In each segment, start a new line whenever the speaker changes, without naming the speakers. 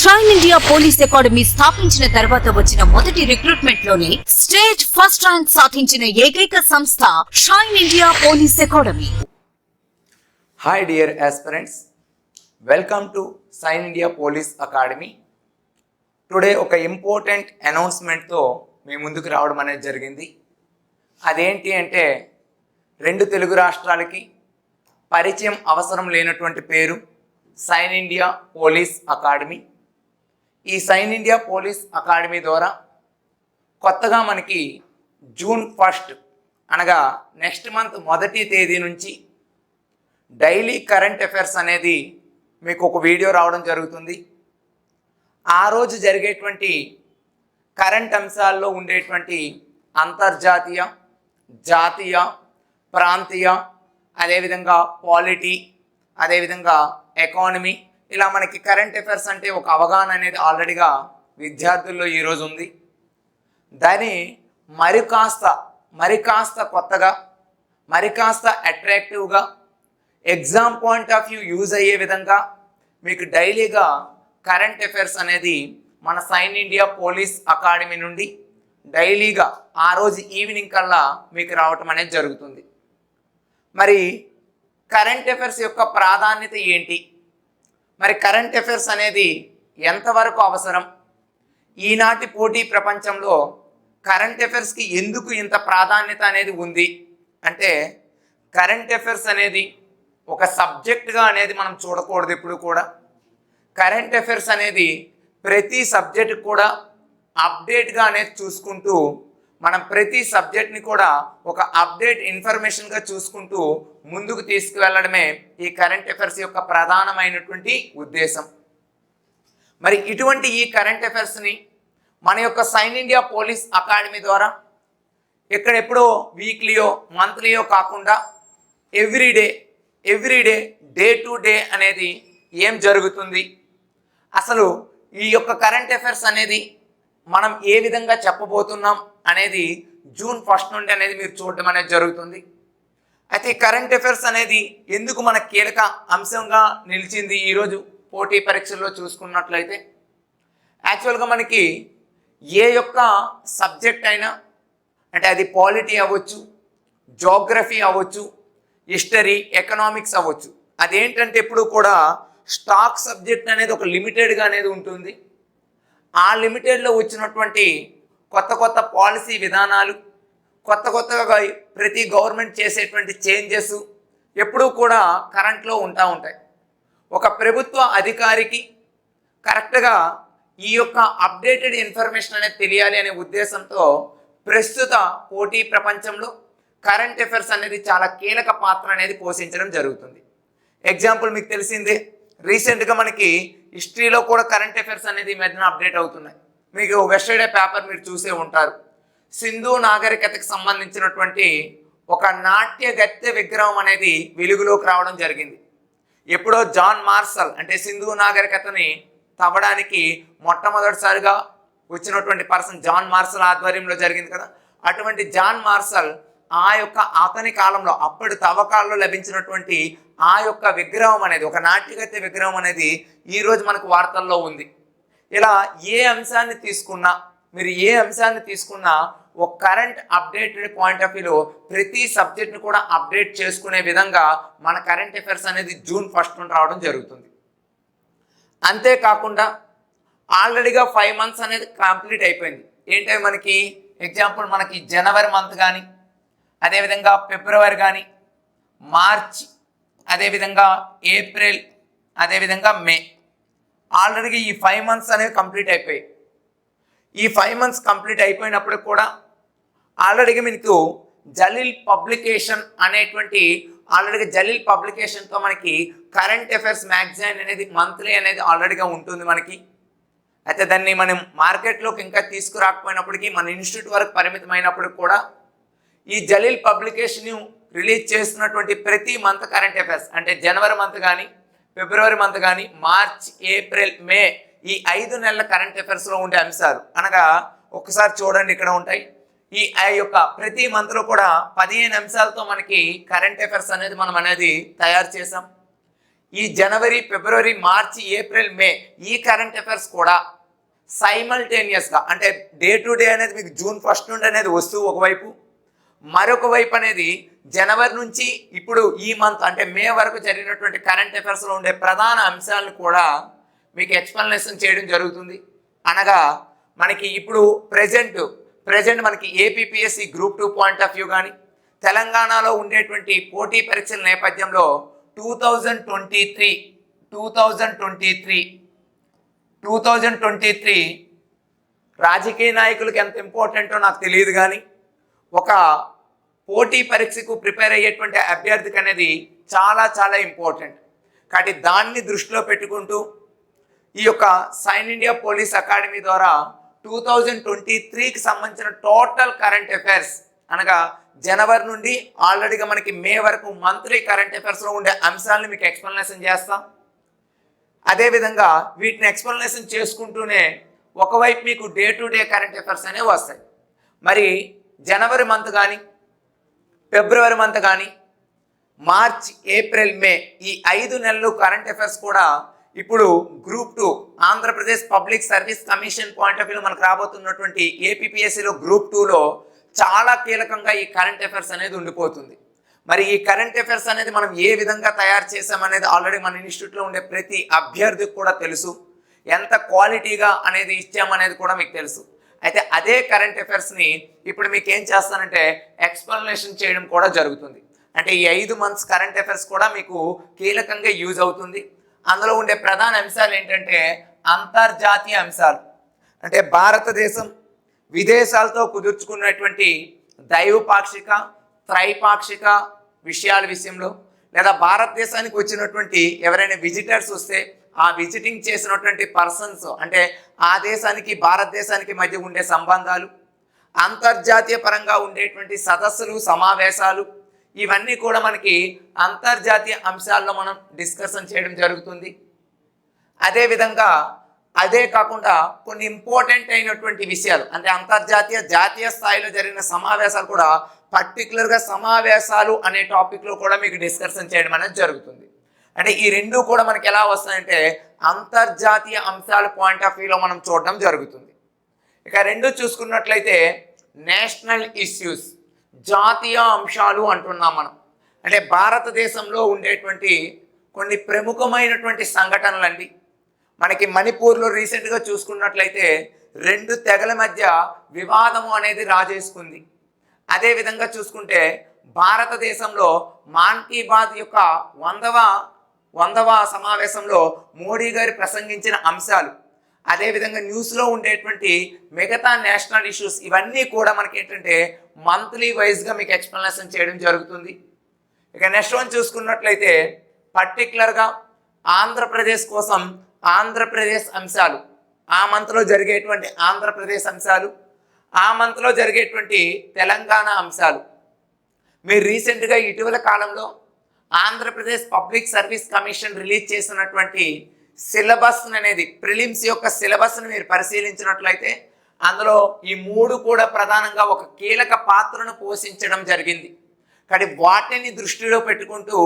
Shine India police academy స్థాపించిన తర్వాత వచ్చిన మొదటి రిక్రూట్మెంట్ లోనే స్టేట్ ఫస్ట్ ర్యాంక్ సాధించిన ఏకైక సంస్థ shine India police academy.
Hi dear aspirants, welcome to shine India police academy. Today ఒక ఇంపార్టెంట్ అనౌన్స్మెంట్తో మీ ముందుకు రావడం అనేది జరిగింది. అదేంటి అంటే, రెండు తెలుగు రాష్ట్రాలకి పరిచయం అవసరం లేనటువంటి పేరు షైన్ ఇండియా పోలీస్ అకాడమీ. ఈ షైన్ ఇండియా పోలీస్ అకాడమీ ద్వారా కొత్తగా మనకి జూన్ 1 అనగా నెక్స్ట్ మంత్ మొదటి తేదీ నుంచి డైలీ కరెంట్ అఫైర్స్ అనేది మీకు ఒక వీడియో రావడం జరుగుతుంది. ఆ రోజు జరిగేటువంటి కరెంట్ అంశాల్లో ఉండేటువంటి అంతర్జాతీయ, జాతీయ, ప్రాంతీయ, అదేవిధంగా పాలిటీ, అదేవిధంగా ఎకానమీ, ఇలా మనకి కరెంట్ అఫైర్స్ అంటే ఒక అవగాహన అనేది ఆల్రెడీగా విద్యార్థుల్లో ఈరోజు ఉంది. దాన్ని మరికాస్త కొత్తగా, మరికాస్త అట్రాక్టివ్గా, exam point of view use అయ్యే విధంగా మీకు డైలీగా కరెంట్ అఫైర్స్ అనేది మన షైన్ ఇండియా పోలీస్ అకాడమీ నుండి డైలీగా ఆ రోజు ఈవినింగ్ కల్లా మీకు రావటం అనేది జరుగుతుంది. మరి కరెంట్ అఫైర్స్ యొక్క ప్రాధాన్యత ఏంటి, మరి కరెంట్ అఫైర్స్ అనేది ఎంతవరకు అవసరం, ఈనాటి పోటీ ప్రపంచంలో కరెంట్ అఫైర్స్కి ఎందుకు ఇంత ప్రాధాన్యత అనేది ఉంది అంటే, కరెంట్ అఫైర్స్ అనేది ఒక సబ్జెక్ట్గా అనేది మనం చూడకూడదు. ఎప్పుడు కూడా కరెంట్ అఫైర్స్ అనేది ప్రతి సబ్జెక్ట్ కూడా అప్డేట్గా అనేది చూసుకుంటూ, మనం ప్రతి సబ్జెక్ట్ని కూడా ఒక అప్డేట్ ఇన్ఫర్మేషన్గా చూసుకుంటూ ముందుకు తీసుకువెళ్ళడమే ఈ కరెంట్ అఫైర్స్ యొక్క ప్రధానమైనటువంటి ఉద్దేశం. మరి ఇటువంటి ఈ కరెంట్ అఫైర్స్ని మన యొక్క షైన్ ఇండియా పోలీస్ అకాడమీ ద్వారా ఇక్కడ ఎప్పుడో వీక్లీయో మంత్లీయో కాకుండా ఎవ్రీడే డే టు డే అనేది ఏం జరుగుతుంది, అసలు ఈ యొక్క కరెంట్ అఫైర్స్ అనేది మనం ఏ విధంగా చెప్పబోతున్నాం అనేది జూన్ 1 నుండి అనేది మీరు చూడడం అనేది జరుగుతుంది. అయితే కరెంట్ అఫైర్స్ అనేది ఎందుకు మన కీలక అంశంగా నిలిచింది ఈరోజు పోటీ పరీక్షల్లో చూసుకున్నట్లయితే, యాక్చువల్గా మనకి ఏ యొక్క సబ్జెక్ట్ అయినా, అంటే అది పాలిటీ అవ్వచ్చు, జోగ్రఫీ అవ్వచ్చు, హిస్టరీ, ఎకనామిక్స్ అవ్వచ్చు, అదేంటంటే ఎప్పుడు కూడా స్టాక్ సబ్జెక్ట్ అనేది ఒక లిమిటెడ్గా అనేది ఉంటుంది. ఆ లిమిటెడ్లో వచ్చినటువంటి కొత్త పాలసీ విధానాలు, కొత్తగా ప్రతి గవర్నమెంట్ చేసేటువంటి చేంజెస్ ఎప్పుడూ కూడా కరెంట్లో ఉంటాయి. ఒక ప్రభుత్వ అధికారికి కరెక్ట్గా ఈ యొక్క అప్డేటెడ్ ఇన్ఫర్మేషన్ అనేది తెలియాలి అనే ఉద్దేశంతో ప్రస్తుత పోటీ ప్రపంచంలో కరెంట్ అఫైర్స్ అనేది చాలా కీలక పాత్ర అనేది పోషించడం జరుగుతుంది. ఎగ్జాంపుల్ మీకు తెలిసిందే, రీసెంట్గా మనకి హిస్టరీలో కూడా కరెంట్ అఫైర్స్ అనేది ఈ మధ్యన అప్డేట్ అవుతున్నాయి. మీకు వెస్టర్డే పేపర్ మీరు చూసే ఉంటారు. సింధు నాగరికతకు సంబంధించినటువంటి ఒక నాట్యగత్తె విగ్రహం అనేది వెలుగులోకి రావడం జరిగింది. ఎప్పుడో జాన్ మార్షల్, అంటే సింధు నాగరికతని తవ్వడానికి మొట్టమొదటిసారిగా వచ్చినటువంటి పర్సన్ జాన్ మార్షల్ ఆధ్వర్యంలో జరిగింది కదా. అటువంటి జాన్ మార్షల్ అతని కాలంలో అప్పటి తవ్వకాల్లో లభించినటువంటి ఆ యొక్క విగ్రహం అనేది, ఒక నాట్యగత్తె విగ్రహం అనేది ఈరోజు మనకు వార్తల్లో ఉంది. ఇలా ఏ అంశాన్ని తీసుకున్నా ఒక కరెంట్ అప్డేటెడ్ పాయింట్ ఆఫ్ వ్యూలో ప్రతి సబ్జెక్ట్ని కూడా అప్డేట్ చేసుకునే విధంగా మన కరెంట్ అఫైర్స్ అనేది జూన్ 1 నుండి రావడం జరుగుతుంది. అంతేకాకుండా ఆల్రెడీగా 5 months అనేది కంప్లీట్ అయిపోయింది. ఏంటంటే మనకి ఎగ్జాంపుల్ మనకి జనవరి మంత్ కానీ, అదేవిధంగా ఫిబ్రవరి కానీ, మార్చ్, అదేవిధంగా ఏప్రిల్, అదేవిధంగా మే, ఆల్రెడీ ఈ 5 months అనేవి కంప్లీట్ అయిపోయాయి. ఈ 5 months కంప్లీట్ అయిపోయినప్పుడు కూడా ఆల్రెడీగా మీకు జలీల్ పబ్లికేషన్ అనేటువంటి జలీల్ పబ్లికేషన్తో మనకి కరెంట్ అఫైర్స్ మ్యాగజైన్ అనేది మంత్లీ అనేది ఆల్రెడీగా ఉంటుంది మనకి. అయితే దాన్ని మనం మార్కెట్లోకి ఇంకా తీసుకురాకపోయినప్పటికీ, మన ఇన్స్టిట్యూట్ వరకు పరిమితమైనప్పుడు కూడా ఈ జలీల్ పబ్లికేషన్ రిలీజ్ చేస్తున్నటువంటి ప్రతి మంత్ కరెంట్ అఫైర్స్, అంటే జనవరి మంత్ కానీ, ఫిబ్రవరి మంత్ కానీ, మార్చ్, ఏప్రిల్, మే, ఈ 5 నెలల కరెంట్ అఫైర్స్లో ఉండే అంశాలు అనగా ఒకసారి చూడండి ఇక్కడ ఉంటాయి. ఈ యొక్క ప్రతి మంత్లో కూడా 15 అంశాలతో మనకి కరెంట్ అఫైర్స్ అనేది మనం తయారు చేసాం. ఈ జనవరి, ఫిబ్రవరి, మార్చి, ఏప్రిల్, మే ఈ కరెంట్ అఫైర్స్ కూడా సైమల్టేనియస్గా అంటే డే టు డే అనేది మీకు జూన్ 1 నుండి అనేది వస్తూ ఒకవైపు, మరొక వైపు అనేది జనవరి నుంచి ఇప్పుడు ఈ మంత్ అంటే మే వరకు జరిగినటువంటి కరెంట్ అఫైర్స్లో ఉండే ప్రధాన అంశాలను కూడా మీకు ఎక్స్ప్లెనేషన్ చేయడం జరుగుతుంది. అనగా మనకి ఇప్పుడు ప్రజెంట్ మనకి APPSC group 2 point of view కానీ తెలంగాణలో ఉండేటువంటి పోటీ పరీక్షల నేపథ్యంలో 2023 రాజకీయ నాయకులకు ఎంత ఇంపార్టెంటో నాకు తెలియదు, కానీ ఒక పోటీ పరీక్షకు ప్రిపేర్ అయ్యేటువంటి అభ్యర్థికి అనేది చాలా చాలా ఇంపార్టెంట్. కాబట్టి దాన్ని దృష్టిలో పెట్టుకుంటూ ఈ యొక్క సైన్ ఇండియా పోలీస్ అకాడమీ ద్వారా 2023కి సంబంధించిన టోటల్ కరెంట్ అఫైర్స్ అనగా జనవరి నుండి ఆల్రెడీగా మనకి మే వరకు మంత్లీ కరెంట్ అఫైర్స్లో ఉండే అంశాలను మీకు ఎక్స్ప్లెనేషన్ చేస్తాం. అదేవిధంగా వీటిని ఎక్స్ప్లెనేషన్ చేసుకుంటూనే ఒకవైపు మీకు day to day current affairs అనేవి వస్తాయి. మరి జనవరి మంత్ కానీ, ఫిబ్రవరి మంత్ కానీ, మార్చ్, ఏప్రిల్, మే ఈ 5 నెలలు కరెంట్ అఫైర్స్ కూడా ఇప్పుడు group 2 Andhra Pradesh public service commission point of వ్యూలో మనకు రాబోతున్నటువంటి ఏపీపీఎస్సిలో గ్రూప్ 2లో చాలా కీలకంగా ఈ కరెంట్ అఫైర్స్ అనేది ఉండిపోతుంది. మరి ఈ కరెంట్ అఫైర్స్ అనేది మనం ఏ విధంగా తయారు చేసామనేది ఆల్రెడీ మన ఇన్స్టిట్యూట్లో ఉండే ప్రతి అభ్యర్థికి కూడా తెలుసు. ఎంత క్వాలిటీగా అనేది ఇచ్చామనేది కూడా మీకు తెలుసు. అయితే అదే కరెంట్ అఫైర్స్ని ఇప్పుడు మీకు ఏం చేస్తానంటే ఎక్స్ప్లెనేషన్ చేయడం కూడా జరుగుతుంది. అంటే ఈ 5 మంత్స్ కరెంట్ అఫైర్స్ కూడా మీకు కీలకంగా యూజ్ అవుతుంది. అందులో ఉండే ప్రధాన అంశాలు ఏంటంటే అంతర్జాతీయ అంశాలు, అంటే భారతదేశం విదేశాలతో కుదుర్చుకున్నటువంటి ద్వైపాక్షిక, త్రైపాక్షిక విషయాల విషయంలో, లేదా భారతదేశానికి వచ్చినటువంటి ఎవరైనా విజిటర్స్ వస్తే ఆ విజిటింగ్ చేసినటువంటి పర్సన్స్ అంటే ఆ దేశానికి భారతదేశానికి మధ్య ఉండే సంబంధాలు, అంతర్జాతీయ పరంగా ఉండేటువంటి సదస్సులు, సమావేశాలు, ఇవన్నీ కూడా మనకి అంతర్జాతీయ అంశాల్లో మనం డిస్కషన్ చేయడం జరుగుతుంది. అదేవిధంగా అదే కాకుండా కొన్ని ఇంపార్టెంట్ అయినటువంటి విషయాలు అంటే అంతర్జాతీయ, జాతీయ స్థాయిలో జరిగిన సమావేశాలు కూడా పర్టికులర్గా సమావేశాలు అనే టాపిక్లో కూడా మీకు డిస్కషన్ చేయడం అనేది జరుగుతుంది. అంటే ఈ రెండు కూడా మనకి ఎలా వస్తాయంటే అంతర్జాతీయ అంశాల పాయింట్ ఆఫ్ వ్యూలో మనం చూడడం జరుగుతుంది. ఇక రెండు చూసుకున్నట్లయితే నేషనల్ ఇష్యూస్, జాతీయ అంశాలు అంటున్నాం మనం. అంటే భారతదేశంలో ఉండేటువంటి కొన్ని ప్రముఖమైనటువంటి సంఘటనలు అండి. మనకి మణిపూర్లో రీసెంట్గా చూసుకున్నట్లయితే 2 తెగల మధ్య వివాదము అనేది రాజేసుకుంది. అదేవిధంగా చూసుకుంటే భారతదేశంలో మాన్ కీ బాత్ యొక్క 100వ సమావేశంలో మోడీ గారు ప్రసంగించిన అంశాలు, అదేవిధంగా న్యూస్లో ఉండేటువంటి మిగతా నేషనల్ ఇష్యూస్, ఇవన్నీ కూడా మనకి ఏంటంటే మంత్లీ వైజ్గా మీకు ఎక్స్ప్లెనేషన్ చేయడం జరుగుతుంది. ఇక నెక్స్ట్ వన్ చూసుకున్నట్లయితే పర్టికులర్గా ఆంధ్రప్రదేశ్ కోసం ఆంధ్రప్రదేశ్ అంశాలు, ఆ మంత్లో జరిగేటువంటి ఆంధ్రప్రదేశ్ అంశాలు, ఆ మంత్లో జరిగేటువంటి తెలంగాణ అంశాలు. మీరు రీసెంట్గా ఇటీవల కాలంలో Andhra Pradesh public service commission release చేసినటువంటి సిలబస్ అనేది ప్రిలిమ్స్ యొక్క సిలబస్ని మీరు పరిశీలించినట్లయితే అందులో ఈ 3 కూడా ప్రధానంగా ఒక కీలక పాత్రను పోషించడం జరిగింది. కానీ వాటిని దృష్టిలో పెట్టుకుంటూ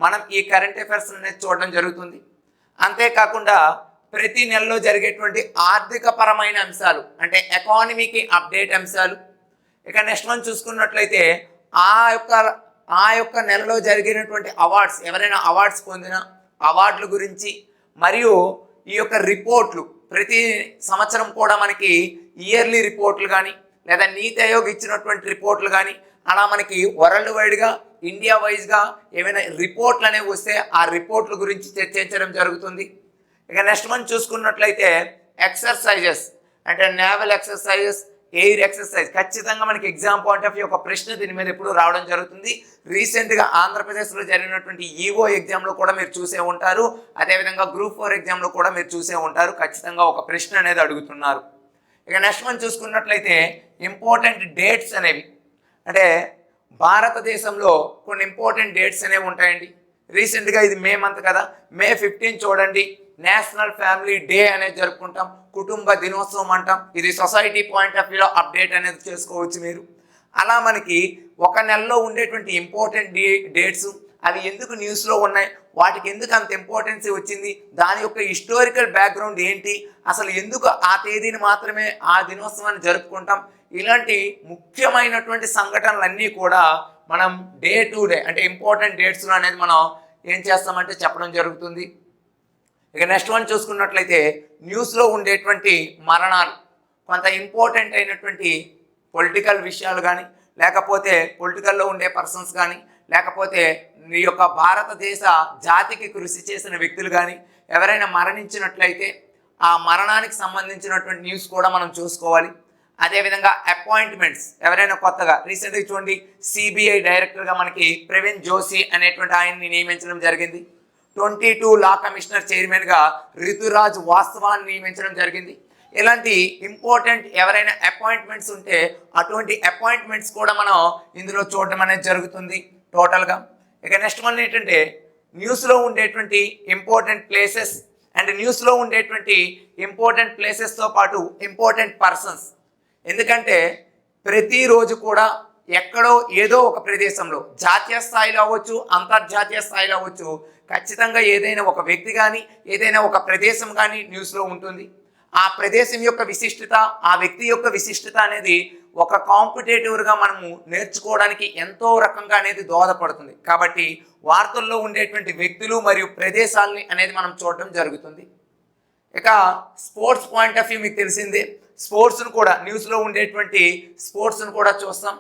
మనం ఈ కరెంట్ అఫైర్స్ అనేది చూడడం జరుగుతుంది. అంతేకాకుండా ప్రతి నెలలో జరిగేటువంటి ఆర్థిక పరమైన అంశాలు అంటే ఎకానమీకి అప్డేట్ అంశాలు. ఇక నెక్స్ట్ వన్ చూసుకున్నట్లయితే ఆ యొక్క నెలలో జరిగినటువంటి అవార్డ్స్, ఎవరైనా అవార్డ్స్ పొందిన అవార్డుల గురించి, మరియు ఈ యొక్క రిపోర్ట్లు ప్రతి సంవత్సరం కూడా మనకి ఇయర్లీ రిపోర్ట్లు కానీ లేదా నీతి ఆయోగ్ ఇచ్చినటువంటి రిపోర్ట్లు కానీ అలా మనకి వరల్డ్ వైడ్గా, ఇండియా వైజ్గా ఏమైనా రిపోర్ట్లు అనేవి వస్తే ఆ రిపోర్ట్ల గురించి చర్చించడం జరుగుతుంది. ఇక నెక్స్ట్ మనం చూసుకున్నట్లయితే ఎక్సర్సైజెస్ అంటే నేవల్ ఎక్సర్సైజెస్, ఎయిర్ ఎక్సర్సైజ్. ఖచ్చితంగా మనకి ఎగ్జామ్ పాయింట్ ఆఫ్ వ్యూ ఒక ప్రశ్న దీని మీద ఎప్పుడు రావడం జరుగుతుంది. రీసెంట్గా ఆంధ్రప్రదేశ్లో జరిగినటువంటి ఈఓ ఎగ్జామ్లో కూడా మీరు చూసే ఉంటారు, అదేవిధంగా గ్రూప్ 4 ఎగ్జామ్లో కూడా మీరు చూసే ఉంటారు. ఖచ్చితంగా ఒక ప్రశ్న అనేది అడుగుతున్నారు. ఇక నెక్స్ట్ మనం చూసుకున్నట్లయితే ఇంపార్టెంట్ డేట్స్ అనేవి, అంటే భారతదేశంలో కొన్ని ఇంపార్టెంట్ డేట్స్ అనేవి ఉంటాయండి. రీసెంట్గా ఇది మే మంత్ కదా, మే 15 చూడండి, నేషనల్ ఫ్యామిలీ డే అనేది జరుపుకుంటాం, కుటుంబ దినోత్సవం అంటాం. ఇది సొసైటీ పాయింట్ ఆఫ్ వ్యూలో అప్డేట్ అనేది చేసుకోవచ్చు మీరు. అలా మనకి ఒక నెలలో ఉండేటువంటి ఇంపార్టెంట్ డేట్స్, అవి ఎందుకు న్యూస్లో ఉన్నాయి, వాటికి ఎందుకు అంత ఇంపార్టెన్స్ వచ్చింది, దాని యొక్క హిస్టారికల్ బ్యాక్గ్రౌండ్ ఏంటి, అసలు ఎందుకు ఆ తేదీని మాత్రమే ఆ దినోత్సవాన్ని జరుపుకుంటాం, ఇలాంటి ముఖ్యమైనటువంటి సంఘటనలన్నీ కూడా మనం డే టు డే అంటే ఇంపార్టెంట్ డేట్స్లో అనేది మనం ఏం చేస్తామంటే చెప్పడం జరుగుతుంది. ఇక నెక్స్ట్ వన్ చూసుకున్నట్లయితే న్యూస్లో ఉండేటువంటి మరణాలు, కొంత ఇంపార్టెంట్ అయినటువంటి పొలిటికల్ విషయాలు కానీ, లేకపోతే పొలిటికల్లో ఉండే పర్సన్స్ కానీ, లేకపోతే ఈ యొక్క భారతదేశ జాతికి కృషి చేసిన వ్యక్తులు కానీ ఎవరైనా మరణించినట్లయితే ఆ మరణానికి సంబంధించినటువంటి న్యూస్ కూడా మనం చూసుకోవాలి. అదేవిధంగా అపాయింట్మెంట్స్, ఎవరైనా కొత్తగా రీసెంట్గా చూడండి సిబిఐ డైరెక్టర్గా మనకి ప్రవీణ్ జోషి అనేటువంటి ఆయన్ని నియమించడం జరిగింది. 22 లా కమిషనర్ చైర్మన్గా రితురాజ్ వాస్తవాన్ని నియమించడం జరిగింది. ఇలాంటి ఇంపార్టెంట్ ఎవరైనా అపాయింట్మెంట్స్ ఉంటే అటువంటి అపాయింట్మెంట్స్ కూడా మనం ఇందులో చూడడం అనేది జరుగుతుంది టోటల్గా. ఇక నెక్స్ట్ వన్ ఏంటంటే న్యూస్లో ఉండేటువంటి ఇంపార్టెంట్ ప్లేసెస్ అండ్ న్యూస్లో ఉండేటువంటి ఇంపార్టెంట్ ప్లేసెస్తో పాటు ఇంపార్టెంట్ పర్సన్స్. ఎందుకంటే ప్రతిరోజు కూడా ఎక్కడో ఏదో ఒక ప్రదేశంలో జాతీయ స్థాయిలో అవ్వచ్చు, అంతర్జాతీయ స్థాయిలో అవ్వచ్చు, ఖచ్చితంగా ఏదైనా ఒక వ్యక్తి కానీ ఏదైనా ఒక ప్రదేశం కానీ న్యూస్లో ఉంటుంది. ఆ ప్రదేశం యొక్క విశిష్టత, ఆ వ్యక్తి యొక్క విశిష్టత అనేది ఒక కాంపిటేటివ్గా మనము నేర్చుకోవడానికి ఎంతో రకంగా అనేది దోహదపడుతుంది. కాబట్టి వార్తల్లో ఉండేటువంటి వ్యక్తులు మరియు ప్రదేశాలని అనేది మనం చూడడం జరుగుతుంది. ఇక స్పోర్ట్స్ పాయింట్ ఆఫ్ వ్యూ మీకు తెలిసిందే, స్పోర్ట్స్ను కూడా న్యూస్లో ఉండేటువంటి స్పోర్ట్స్ను కూడా చూస్తాం.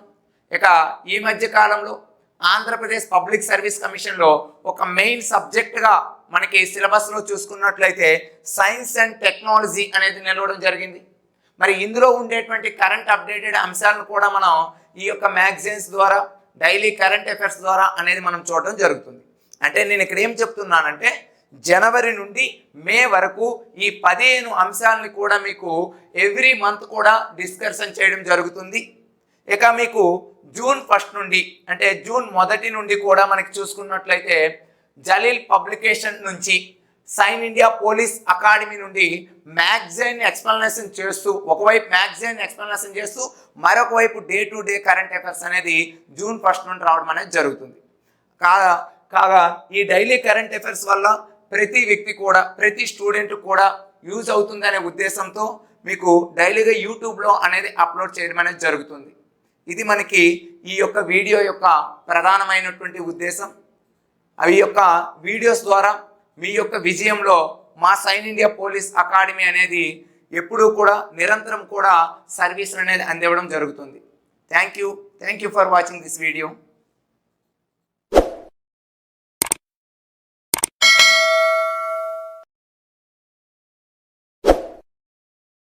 ఇక ఈ మధ్య కాలంలో ఆంధ్రప్రదేశ్ పబ్లిక్ సర్వీస్ కమిషన్లో ఒక మెయిన్ సబ్జెక్ట్గా మనకి సిలబస్లో చూసుకున్నట్లయితే సైన్స్ అండ్ టెక్నాలజీ అనేది నిలవడం జరిగింది. మరి ఇందులో ఉండేటువంటి కరెంట్ అప్డేటెడ్ అంశాలను కూడా మనం ఈ యొక్క మ్యాగజైన్స్ ద్వారా, డైలీ కరెంట్ అఫైర్స్ ద్వారా అనేది మనం చూడడం జరుగుతుంది. అంటే నేను ఇక్కడ ఏం చెప్తున్నానంటే జనవరి నుండి మే వరకు ఈ 15 అంశాలని కూడా మీకు ఎవ్రీ మంత్ కూడా డిస్కషన్ చేయడం జరుగుతుంది. ఇక మీకు జూన్ 1 నుండి అంటే జూన్ 1 నుండి కూడా మనకి చూసుకున్నట్లయితే జలీల్ పబ్లికేషన్ నుంచి సైన్ ఇండియా పోలీస్ అకాడమీ నుండి మ్యాగజైన్ ఎక్స్ప్లెనేషన్ చేస్తూ, ఒకవైపు మ్యాగజైన్ ఎక్స్ప్లెనేషన్ చేస్తూ మరొక వైపు day to day current affairs అనేది జూన్ 1 నుండి రావడం అనేది జరుగుతుంది. కాగా ఈ డైలీ కరెంట్ అఫైర్స్ వల్ల ప్రతి వ్యక్తి కూడా, ప్రతి స్టూడెంట్ కూడా యూజ్ అవుతుందనే ఉద్దేశంతో మీకు డైలీగా యూట్యూబ్లో అనేది అప్లోడ్ చేయడం అనేది జరుగుతుంది. ఇది మనకి ఈ యొక్క వీడియో యొక్క ప్రధానమైనటువంటి ఉద్దేశం. అవి యొక్క వీడియోస్ ద్వారా మీ యొక్క విజయంలో మా సైన్ ఇండియా పోలీస్ అకాడమీ అనేది ఎప్పుడూ కూడా నిరంతరం కూడా సర్వీస్ అనేది అందివ్వడం జరుగుతుంది. Thank you for watching this video.